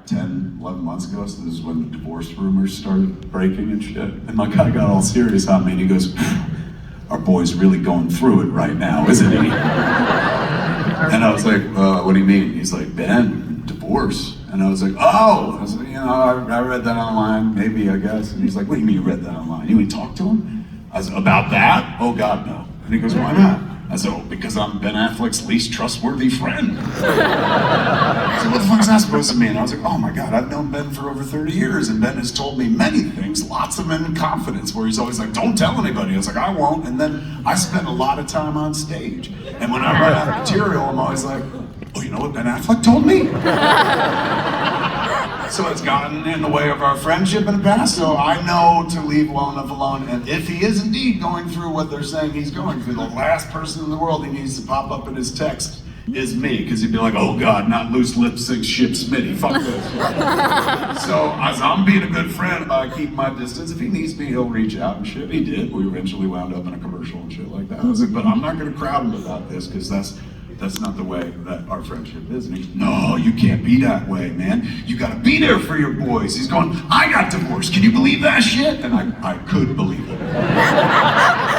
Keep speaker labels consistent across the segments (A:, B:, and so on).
A: 10, 11 months ago, so this is when the divorce rumors started breaking and shit. And my guy got all serious on me and he goes, our boy's really going through it right now, isn't he? And I was like, what do you mean? He's like, Ben, divorce. And I was like, oh! I was like, I read that online, maybe, I guess. And he's like, what do you mean you read that online? You even talk to him? I was like, about that? Oh God, no. And he goes, why not? I said, oh, because I'm Ben Affleck's least trustworthy friend. So what the fuck is that supposed to mean? I was like, oh my God, I've known Ben for over 30 years, and Ben has told me many things, lots of them in confidence, where he's always like, don't tell anybody. I was like, I won't. And then I spend a lot of time on stage. And when I run out of material, I'm always like, oh, you know what Ben Affleck told me? So it's gotten in the way of our friendship in the past, so I know to leave well enough alone. And if he is indeed going through what they're saying he's going through, the last person in the world he needs to pop up in his text is me, because he'd be like, oh God, not loose lip sync ship Smitty, fuck this. So as I'm being a good friend by keeping my distance, if he needs me, he'll reach out and shit. He did. We eventually wound up in a commercial and shit like that. I was like, but I'm not gonna crowd him about this, because that's not the way that our friendship is. And he's, no, you can't be that way, man. You gotta be there for your boys. He's going, I got divorced. Can you believe that shit? And I could believe it.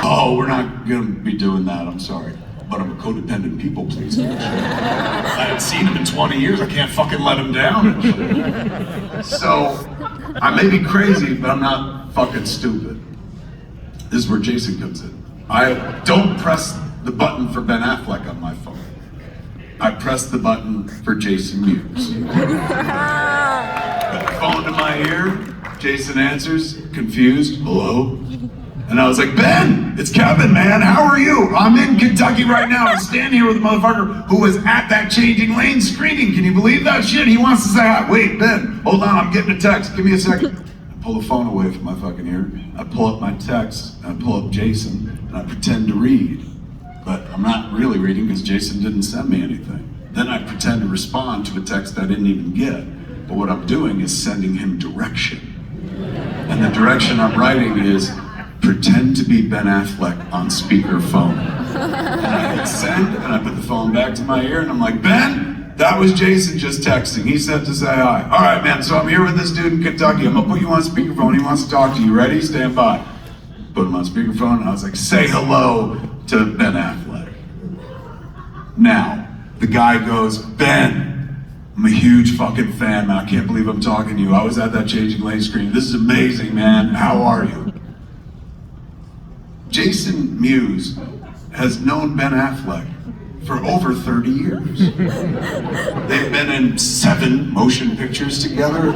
A: Oh, we're not gonna be doing that, I'm sorry. But I'm a codependent people pleaser. I haven't seen him in 20 years. I can't fucking let him down. So, I may be crazy, but I'm not fucking stupid. This is where Jason comes in. I don't press the button for Ben Affleck on my phone. I pressed the button for Jason Mewes. Put the phone to my ear, Jason answers, confused, hello? And I was like, Ben, it's Kevin, man, how are you? I'm in Kentucky right now. I'm standing here with a motherfucker who was at that changing lane screening. Can you believe that shit? He wants to say hi. Wait, Ben, hold on, I'm getting a text. Give me a second. I pull the phone away from my fucking ear. I pull up my text, and I pull up Jason, and I pretend to read. But I'm not really reading because Jason didn't send me anything. Then I pretend to respond to a text I didn't even get. But what I'm doing is sending him direction. And the direction I'm writing is, pretend to be Ben Affleck on speakerphone. And I hit send, and I put the phone back to my ear, and I'm like, Ben, that was Jason just texting. He said to say hi. All right, man, so I'm here with this dude in Kentucky. I'm gonna put you on speakerphone. He wants to talk to you. Ready? Stand by. Put him on speakerphone, and I was like, say hello to Ben Affleck. Now, the guy goes, Ben, I'm a huge fucking fan, man. I can't believe I'm talking to you. I was at that changing lane screen. This is amazing, man. How are you? Jason Mewes has known Ben Affleck for over 30 years. They've been in 7 motion pictures together.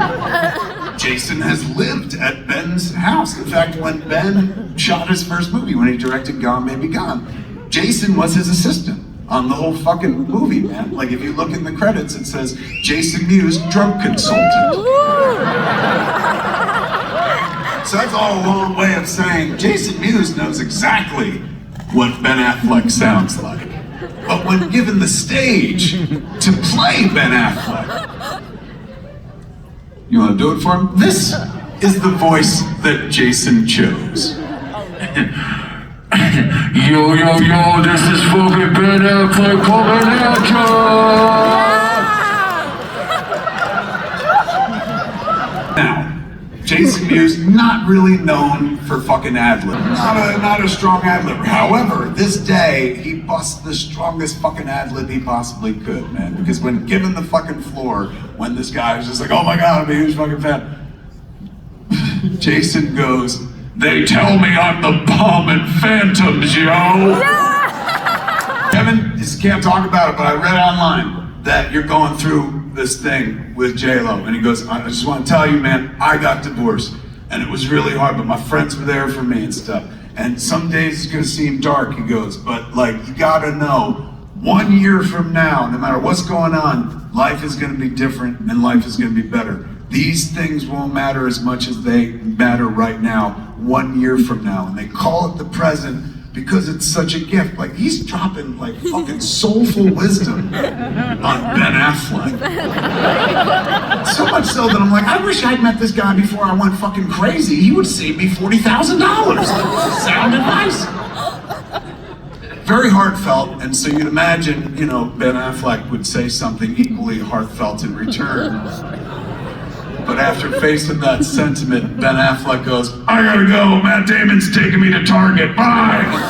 A: Jason has lived at Ben's house. In fact, when Ben shot his first movie, when he directed Gone Baby Gone, Jason was his assistant on the whole fucking movie, man. Like, if you look in the credits, it says, Jason Mewes, drug consultant. So that's all a long way of saying Jason Mewes knows exactly what Ben Affleck sounds like. But when given the stage to play Ben Affleck, you want to do it for him? This is the voice that Jason chose. Yo, yo, yo, this is fucking Ben Affleck coming at ya! Now, Jason Mewes, not really known for fucking ad-lib. Not a strong ad-libber. However, this day, he busts the strongest fucking ad-lib he possibly could, man. Because when given the fucking floor, when this guy was just like, oh my God, I'm a huge fucking fan. Jason goes, they tell me I'm the bomb in Phantoms, yo! Yeah! Kevin, just can't talk about it, but I read online that you're going through this thing with J-Lo, and he goes, I just want to tell you, man, I got divorced, and it was really hard, but my friends were there for me and stuff, and some days it's gonna seem dark, he goes, but like, you gotta know, 1 year from now, no matter what's going on, life is gonna be different, and life is gonna be better. These things won't matter as much as they matter right now, 1 year from now, and they call it the present, because it's such a gift. Like, he's dropping like fucking soulful wisdom on Ben Affleck. So much so that I'm like, I wish I'd met this guy before I went fucking crazy. He would save me $40,000. Like, sound advice. Very heartfelt, and so you'd imagine, Ben Affleck would say something equally heartfelt in return. But after facing that sentiment, Ben Affleck goes, I gotta go, Matt Damon's taking me to Target, bye!